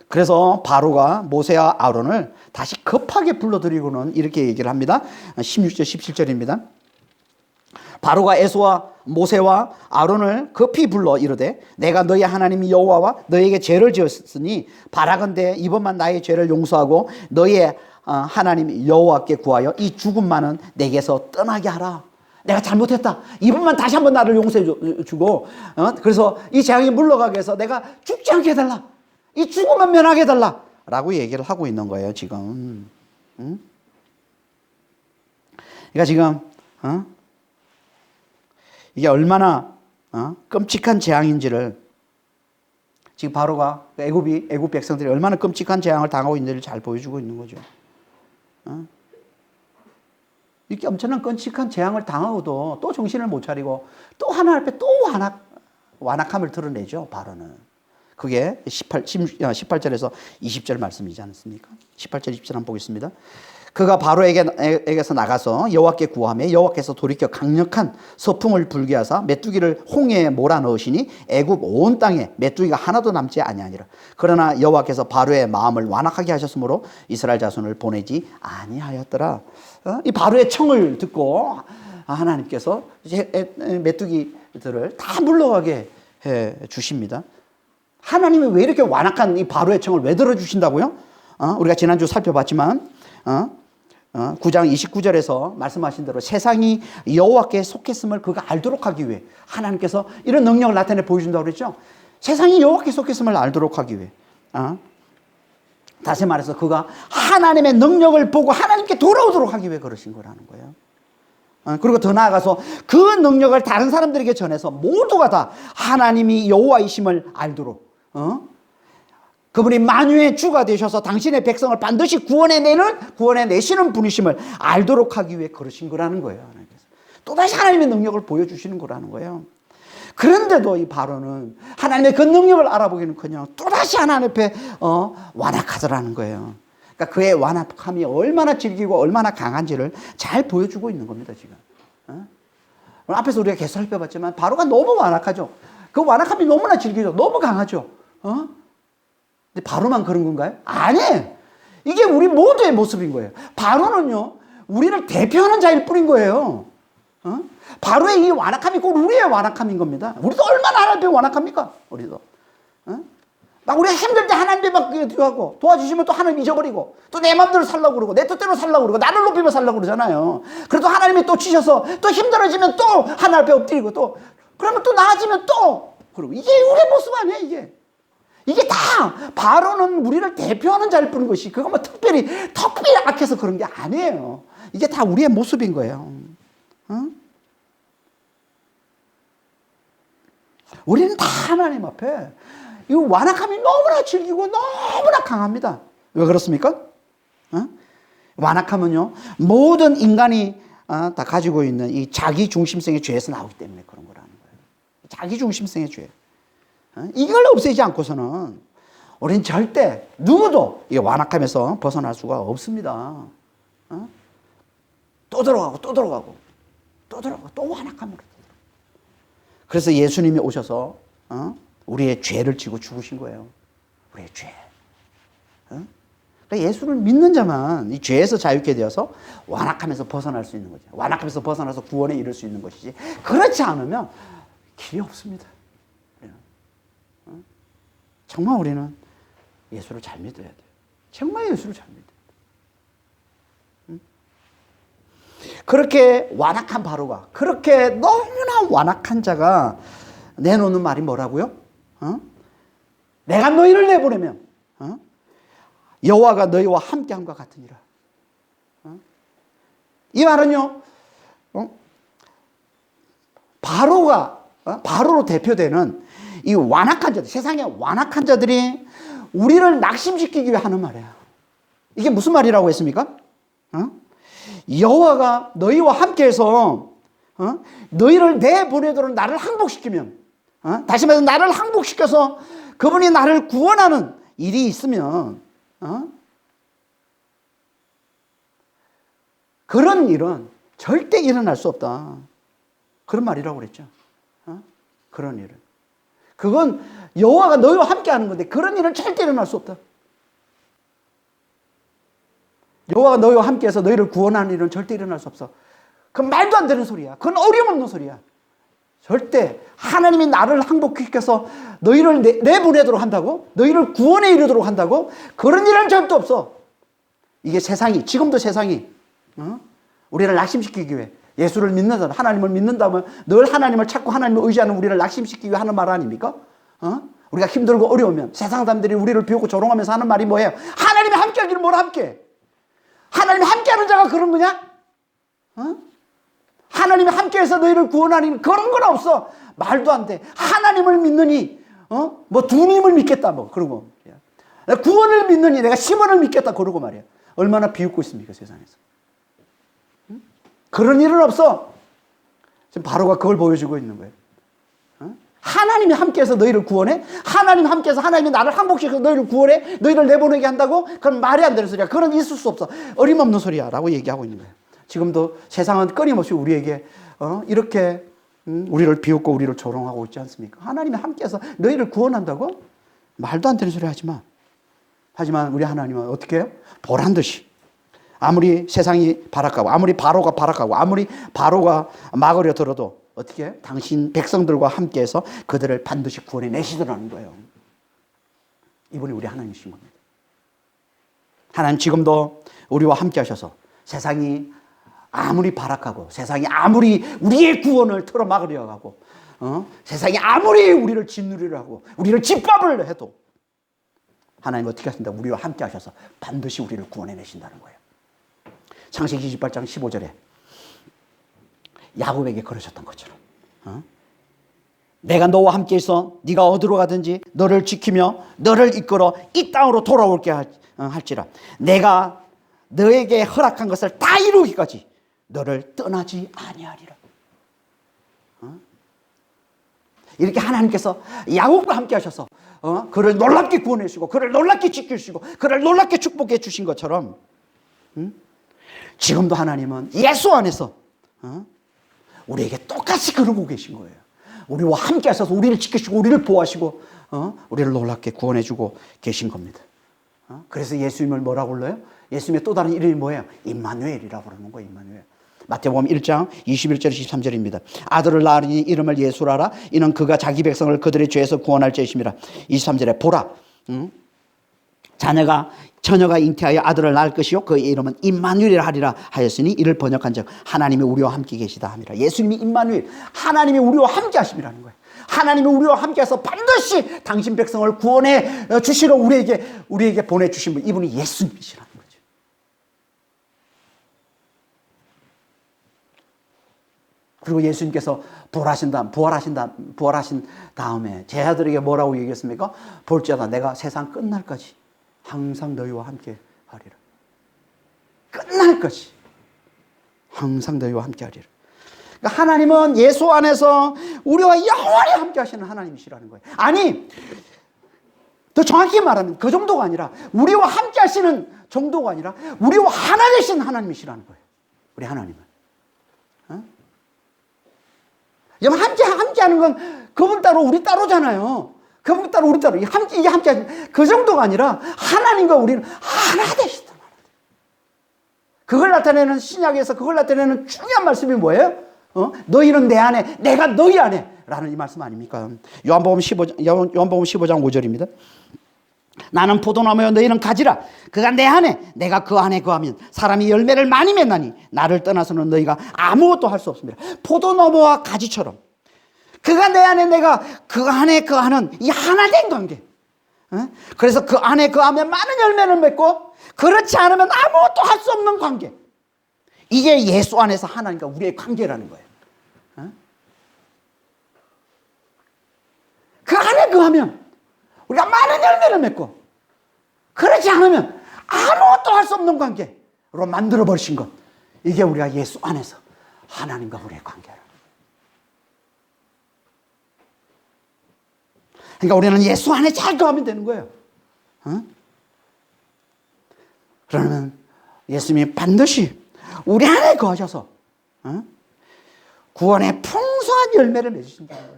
그래서 바로가 모세와 아론을 다시 급하게 불러들이고는 이렇게 얘기를 합니다. 16절 17절입니다. 바로가 모세와 아론을 급히 불러 이르되 내가 너희 하나님 여호와와 너희에게 죄를 지었으니 바라건대 이번만 나의 죄를 용서하고 너희의 하나님 여호와께 구하여 이 죽음만은 내게서 떠나게 하라. 내가 잘못했다. 이번만 다시 한번 나를 용서해 주고 그래서 이 재앙이 물러가게 해서 내가 죽지 않게 해달라. 이 죽음만 면하게 해달라 라고 얘기를 하고 있는 거예요 지금. 그러니까 지금 이게 얼마나 끔찍한 재앙인지를 지금 바로가 애굽 백성들이 얼마나 끔찍한 재앙을 당하고 있는지를 잘 보여주고 있는 거죠. 이렇게 엄청난 끔찍한 재앙을 당하고도 또 정신을 못 차리고 또 하나님 앞에 또 완악함을 드러내죠. 바로는. 그게 18절에서 20절 말씀이지 않습니까? 18절 20절 한번 보겠습니다. 그가 바로에게서 나가서 여호와께 구하며 여호와께서 돌이켜 강력한 서풍을 불게 하사 메뚜기를 홍해에 몰아넣으시니 애굽 온 땅에 메뚜기가 하나도 남지 아니하니라. 그러나 여호와께서 바로의 마음을 완악하게 하셨으므로 이스라엘 자손을 보내지 아니하였더라. 이 바로의 청을 듣고 하나님께서 메뚜기들을 다 물러가게 해 주십니다. 하나님이 왜 이렇게 완악한 이 바로의 청을 왜 들어주신다고요? 우리가 지난주 살펴봤지만 9장 29절에서 말씀하신 대로 세상이 여호와께 속했음을 그가 알도록 하기 위해 하나님께서 이런 능력을 나타내 보여준다고 그랬죠. 세상이 여호와께 속했음을 알도록 하기 위해 다시 말해서 그가 하나님의 능력을 보고 하나님께 돌아오도록 하기 위해 그러신 거라는 거예요. 그리고 더 나아가서 그 능력을 다른 사람들에게 전해서 모두가 다 하나님이 여호와이심을 알도록 그분이 만유의 주가 되셔서 당신의 백성을 반드시 구원해내시는 분이심을 알도록 하기 위해 그러신 거라는 거예요. 하나님께서. 또다시 하나님의 능력을 보여주시는 거라는 거예요. 그런데도 이 바로는 하나님의 그 능력을 알아보기는커녕 또다시 하나님 앞에 완악하더라는 거예요. 그러니까 그의 완악함이 얼마나 질기고 얼마나 강한지를 잘 보여주고 있는 겁니다. 지금. 오늘 앞에서 우리가 계속 살펴봤지만 바로가 너무 완악하죠. 그 완악함이 너무나 질기죠. 너무 강하죠. 근데 바로만 그런 건가요? 아니에요. 이게 우리 모두의 모습인 거예요. 바로는요, 우리를 대표하는 자일 뿐인 거예요. 바로의 이 완악함이 꼭 우리의 완악함인 겁니다. 우리도 얼마나 하나님 앞에 완악합니까? 우리도. 막 우리가 힘들 때 하나님 앞에 기도하고 도와주시면 또 하나님 잊어버리고 또 내 마음대로 살려고 그러고 내 뜻대로 살려고 그러고 나를 높이며 살려고 그러잖아요. 그래도 하나님이 또 치셔서 또 힘들어지면 또 하나님 앞에 엎드리고 또 그러면 또 나아지면 또 그러고 이게 우리의 모습 아니에요, 이게. 이게 다 바로는 우리를 대표하는 자일 뿐인 것이 그거 뭐 특별히 악해서 그런 게 아니에요. 이게 다 우리의 모습인 거예요. 우리는 다 하나님 앞에 이 완악함이 너무나 질기고 너무나 강합니다. 왜 그렇습니까? 완악함은요, 모든 인간이 다 가지고 있는 이 자기 중심성의 죄에서 나오기 때문에 그런 거라는 거예요. 자기 중심성의 죄. 이걸 없애지 않고서는 우리는 절대 누구도 이 완악함에서 벗어날 수가 없습니다. 또 들어가고 또 들어가고 또 들어가고 또 완악함으로. 그래서 예수님이 오셔서 우리의 죄를 지고 죽으신 거예요. 우리의 죄. 그러니까 예수를 믿는 자만 이 죄에서 자유케 되어서 완악함에서 벗어날 수 있는 거죠. 완악함에서 벗어나서 구원에 이를 수 있는 것이지. 그렇지 않으면 길이 없습니다. 정말 우리는 예수를 잘 믿어야 돼요. 정말 예수를 잘 믿어야 돼요. 그렇게 완악한 바로가, 그렇게 너무나 완악한 자가 내놓는 말이 뭐라고요? 내가 너희를 내보내면 여호와가 너희와 함께함과 같으니라. 이 말은요, 바로로 대표되는 이 완악한 자들, 세상의 완악한 자들이 우리를 낙심시키기 위해 하는 말이에요. 이게 무슨 말이라고 했습니까? 여호와가 너희와 함께해서 너희를 내보내도록 나를 항복시키면, 다시 말해서 나를 항복시켜서 그분이 나를 구원하는 일이 있으면 그런 일은 절대 일어날 수 없다. 그런 말이라고 그랬죠. 그런 일은. 그건 여호와가 너희와 함께하는 건데 그런 일은 절대 일어날 수 없다. 여호와가 너희와 함께해서 너희를 구원하는 일은 절대 일어날 수 없어. 그건 말도 안 되는 소리야. 그건 어림없는 소리야. 절대 하나님이 나를 항복시켜서 너희를 내보내도록 한다고? 너희를 구원에 이르도록 한다고? 그런 일은 절대 없어. 이게 세상이, 지금도 세상이 우리를 낙심시키기 위해 예수를 믿는다, 하나님을 믿는다면 늘 하나님을 찾고 하나님을 의지하는 우리를 낙심시키기 위해 하는 말 아닙니까? 우리가 힘들고 어려우면 세상 사람들이 우리를 비웃고 조롱하면서 하는 말이 뭐예요? 하나님이 함께하기를 뭘 함께? 하나님이 함께하는 자가 그런 거냐? 하나님이 함께해서 너희를 구원하니 그런 건 없어. 말도 안 돼. 하나님을 믿느니 뭐 주님을 믿겠다 뭐 그러고 구원을 믿느니 내가 시몬을 믿겠다 그러고 말이야. 얼마나 비웃고 있습니까 세상에서. 그런 일은 없어. 지금 바로가 그걸 보여주고 있는 거예요. 하나님이 함께해서 너희를 구원해? 하나님 함께해서 하나님이 나를 항복시켜서 너희를 구원해? 너희를 내보내게 한다고? 그건 말이 안 되는 소리야. 그건 있을 수 없어. 어림없는 소리야 라고 얘기하고 있는 거예요. 지금도 세상은 끊임없이 우리에게 이렇게 우리를 비웃고 우리를 조롱하고 있지 않습니까? 하나님이 함께해서 너희를 구원한다고? 말도 안 되는 소리 하지 마. 하지만 우리 하나님은 어떻게 해요? 보란듯이 아무리 세상이 발악하고 아무리 바로가 발악하고 아무리 바로가 막으려 들어도 어떻게 해요? 당신 백성들과 함께해서 그들을 반드시 구원해 내시더라는 거예요. 이분이 우리 하나님이신 겁니다. 하나님 지금도 우리와 함께 하셔서 세상이 아무리 발악하고 세상이 아무리 우리의 구원을 틀어막으려 하고 세상이 아무리 우리를 짓누리려 하고 우리를 짓밟으려 해도 하나님 어떻게 하신다? 우리와 함께 하셔서 반드시 우리를 구원해 내신다는 거예요. 창세기 28장 15절에 야곱에게 그러셨던 것처럼 내가 너와 함께 있어 네가 어디로 가든지 너를 지키며 너를 이끌어 이 땅으로 돌아올게 할지라 내가 너에게 허락한 것을 다 이루기까지 너를 떠나지 아니하리라. 이렇게 하나님께서 야곱과 함께 하셔서 그를 놀랍게 구원해 주시고 그를 놀랍게 지켜주시고 그를 놀랍게 축복해 주신 것처럼 지금도 하나님은 예수 안에서 우리에게 똑같이 그러고 계신 거예요. 우리와 함께 하셔서 우리를 지키시고 우리를 보호하시고 우리를 놀랍게 구원해주고 계신 겁니다. 그래서 예수님을 뭐라고 불러요? 예수님의 또 다른 이름이 뭐예요? 임마누엘이라고 그러는 거예요. 임마누엘. 마태복음 1장 21절 23절입니다. 아들을 낳으니 이름을 예수라라. 이는 그가 자기 백성을 그들의 죄에서 구원할 자이심이라. 23절에 보라, 처녀가 잉태하여 아들을 낳을 것이요 그의 이름은 임마누엘이라 하리라 하였으니 이를 번역한즉 하나님이 우리와 함께 계시다 함이라. 예수님이 임마누엘, 하나님이 우리와 함께 하심이라는 거예요. 하나님이 우리와 함께해서 반드시 당신 백성을 구원해 주시러 우리에게 보내주신 분, 이분이 예수님이시라는 거죠. 그리고 예수님께서 부활하신 다음에 제자들에게 뭐라고 얘기했습니까? 볼지어다 내가 세상 끝날까지 항상 너희와 함께 하리라. 끝날까지 항상 너희와 함께 하리라. 그러니까 하나님은 예수 안에서 우리와 영원히 함께 하시는 하나님이시라는 거예요. 아니, 더 정확히 말하면 그 정도가 아니라 우리와 함께 하시는 정도가 아니라 우리와 하나 되신 하나님이시라는 거예요. 우리 하나님은. 여러분, 함께 하는 건 그분 따로 우리 따로잖아요. 그분 따로 우리 따로. 이게 함께 하시는 그 정도가 아니라 하나님과 우리는 하나 되시다. 그걸 나타내는 신약에서 그걸 나타내는 중요한 말씀이 뭐예요? 너희는 내 안에, 내가 너희 안에 라는 이 말씀 아닙니까? 요한복음 15장 5절입니다. 나는 포도나무여 너희는 가지라. 그가 내 안에 내가 그 안에 거하면 사람이 열매를 많이 맺나니 나를 떠나서는 너희가 아무것도 할 수 없습니다. 포도나무와 가지처럼 그가 내 안에 내가 그 안에 거하는 이 하나된 관계. 그래서 그 안에 거하면 많은 열매를 맺고 그렇지 않으면 아무것도 할 수 없는 관계. 이게 예수 안에서 하나님과 우리의 관계라는 거예요. 그 안에 거하면 우리가 많은 열매를 맺고 그렇지 않으면 아무것도 할 수 없는 관계로 만들어버리신 것. 이게 우리가 예수 안에서 하나님과 우리의 관계라. 그러니까 우리는 예수 안에 잘 거하면 되는 거예요. 그러면 예수님이 반드시 우리 안에 거하셔서 구원의 풍성한 열매를 맺으신다는 거예요.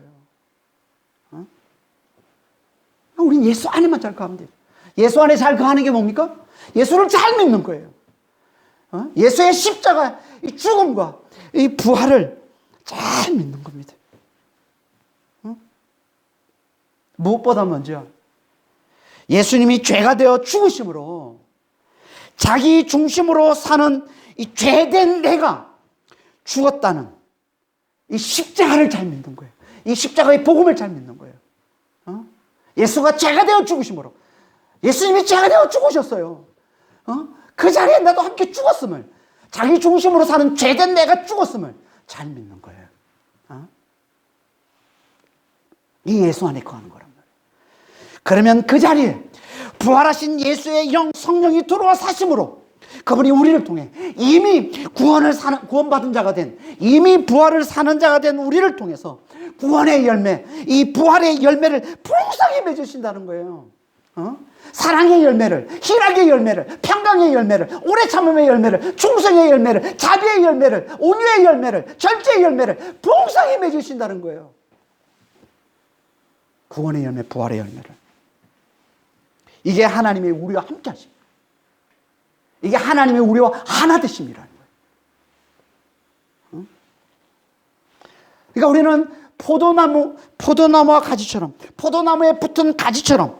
우린 예수 안에만 잘 거하면 돼요. 예수 안에 잘 거하는 게 뭡니까? 예수를 잘 믿는 거예요. 예수의 십자가, 이 죽음과 이 부활을 잘 믿는 겁니다. 무엇보다 먼저 예수님이 죄가 되어 죽으심으로 자기 중심으로 사는 이 죄된 내가 죽었다는 이 십자가를 잘 믿는 거예요. 이 십자가의 복음을 잘 믿는 거예요. 예수가 죄가 되어 죽으심으로, 예수님이 죄가 되어 죽으셨어요. 그 자리에 나도 함께 죽었음을, 자기 중심으로 사는 죄된 내가 죽었음을 잘 믿는 거예요. 이 예수 안에 거하는 거란 말이에요. 그러면 그 자리에 부활하신 예수의 영 성령이 들어와 사심으로 그분이 우리를 통해 이미 구원받은 자가 된, 이미 부활을 사는 자가 된 우리를 통해서 구원의 열매, 이 부활의 열매를 풍성히 맺으신다는 거예요. 사랑의 열매를, 희락의 열매를, 평강의 열매를, 오래 참음의 열매를, 충성의 열매를, 자비의 열매를, 온유의 열매를, 절제의 열매를 풍성히 맺으신다는 거예요. 구원의 열매, 부활의 열매를. 이게 하나님의 우리와 함께 하십니다. 이게 하나님의 우리와 하나 되심이라는 거예요. 그러니까 우리는 포도나무와 가지처럼, 포도나무에 붙은 가지처럼,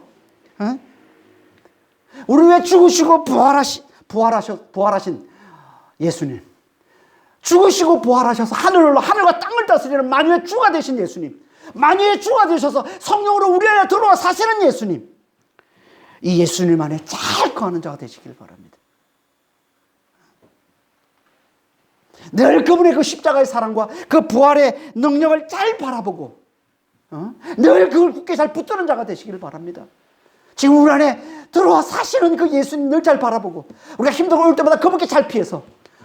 우리 왜 죽으시고 부활하신 예수님, 죽으시고 부활하셔서 하늘과 땅을 다스리는 만유의 주가 되신 예수님, 만유의 주가 되셔서 성령으로 우리 안에 들어와 사시는 예수님, 이 예수님 안에 잘 거하는 자가 되시길 바랍니다. 늘 그분의 그 십자가의 사랑과 그 부활의 능력을 잘 바라보고 늘 그걸 굳게 잘 붙드는 자가 되시길 바랍니다. 지금 우리 안에 들어와 사시는 그 예수님 늘 잘 바라보고, 우리가 힘들고 어려울 때마다 그분께 잘 피해서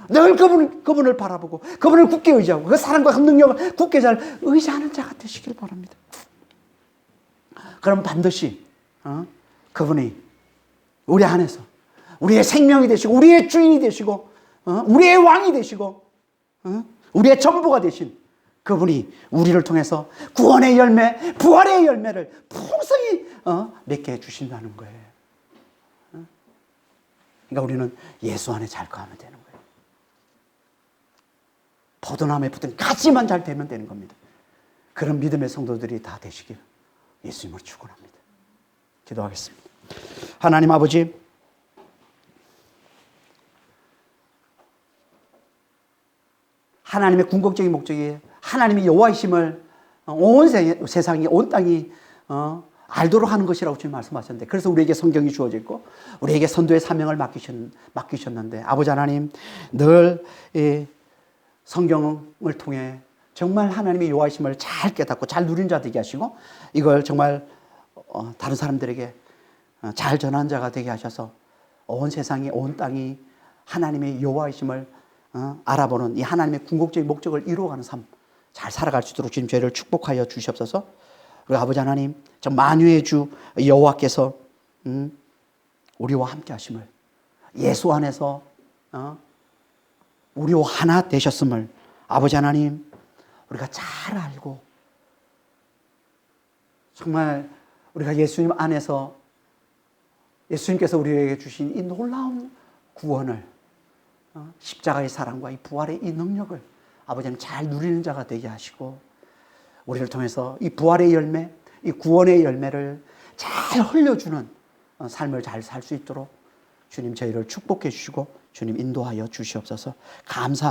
늘 그분을 바라보고 그분을 굳게 의지하고 그 사랑과 그 능력을 굳게 잘 의지하는 자가 되시길 바랍니다. 그럼 반드시 그분이 우리 안에서 우리의 생명이 되시고 우리의 주인이 되시고 우리의 왕이 되시고 우리의 전부가 되신 그분이 우리를 통해서 구원의 열매, 부활의 열매를 풍성히 맺게 해주신다는 거예요. 그러니까 우리는 예수 안에 잘 거하면 되는 거예요. 포도나무에 붙은 가지만 잘 되면 되는 겁니다. 그런 믿음의 성도들이 다 되시길 예수님을 축원합니다. 기도하겠습니다. 하나님 아버지, 하나님의 궁극적인 목적이 하나님의 여호와이심을 온 세상이, 온 땅이 알도록 하는 것이라고 주님 말씀하셨는데, 그래서 우리에게 성경이 주어져 있고 우리에게 선도의 사명을 맡기셨는데, 아버지 하나님, 늘 이 성경을 통해 정말 하나님의 여호와이심을 잘 깨닫고 잘 누린 자 되게 하시고, 이걸 정말 다른 사람들에게 잘 전한 자가 되게 하셔서 온 세상이, 온 땅이 하나님의 여호와이심을 알아보는 이 하나님의 궁극적인 목적을 이루어가는 삶 잘 살아갈 수 있도록 주님 저희를 축복하여 주시옵소서. 그리고 아버지 하나님, 저 만유의 주 여호와께서 우리와 함께 하심을, 예수 안에서 우리와 하나 되셨음을 아버지 하나님 우리가 잘 알고, 정말 우리가 예수님 안에서 예수님께서 우리에게 주신 이 놀라운 구원을, 십자가의 사랑과 이 부활의 이 능력을 아버지는 잘 누리는 자가 되게 하시고, 우리를 통해서 이 부활의 열매, 이 구원의 열매를 잘 흘려주는 삶을 잘 살 수 있도록 주님 저희를 축복해 주시고 주님 인도하여 주시옵소서. 감사합니다.